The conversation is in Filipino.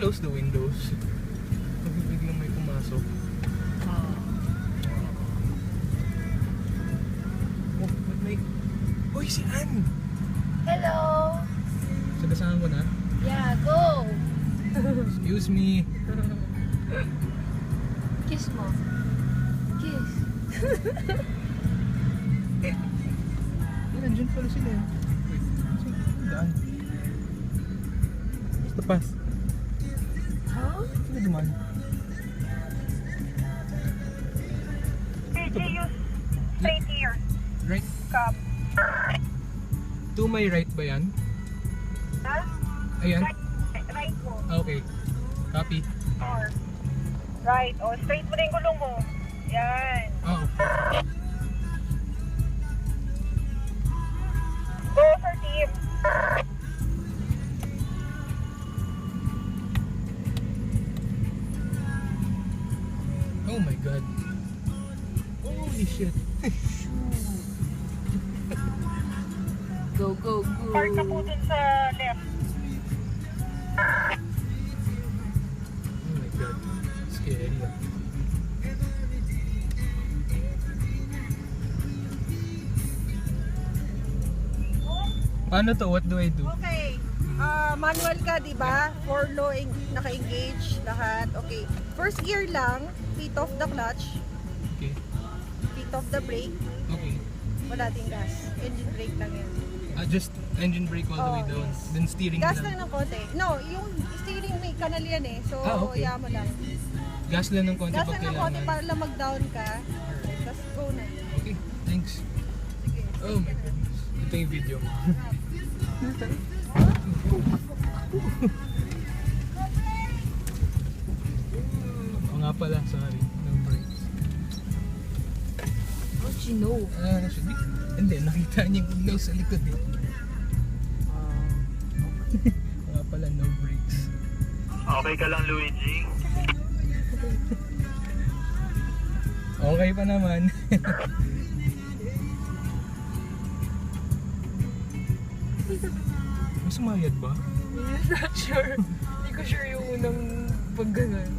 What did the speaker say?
close the windows? Pag biglang may pumasok. Oh, ba't may... Uy, si Ann! Hello! Sagasahan ko na? Yeah, go! Excuse me. Kiss mo. Kiss. Nandiyan pala sila eh. Wait, daan. Basta pass. Huh? Sino dumaan? PJ, use straight here. Right? Cup. To my right ba yan? Ha? Ayan? Right mo. Okay. Copy. Or right. O, straight mo na yung gulong mo. Yan. Oh. Go for team. Oh my god. Holy shit. Go, go, go. Park ka po dun sa left. Oh my god. Scary ah. Paano to? What do I do? Okay. Manual ka, di ba? For low, naka-engage lahat. Okay. First gear lang. Feet off the clutch. Okay. Feet off the brake. Okay. Wala ding gas. Engine brake lang yan. Just engine brake all the way Oh, down. yes. Then steering Gas lang. lang ng konti. No, yung steering may kanal yan eh. So, Okay. iya mo lang. Gas lang ng konti Gas pag lang ng konti kailangan. para lang mag-down ka. Alright. Tapos go na. Okay. Thanks. Sige. Oh my goodness. Ito yung video mo. Oo nga pala. Sorry. No brakes. How'd you know? Hindi. Nakita niya yung ignaw sa likod eh. Oo nga pala. No brakes. Okay ka lang, Luigi? Okay pa naman. May sumayad ba? Not sure. Hindi ko sure yung unang pag ganun.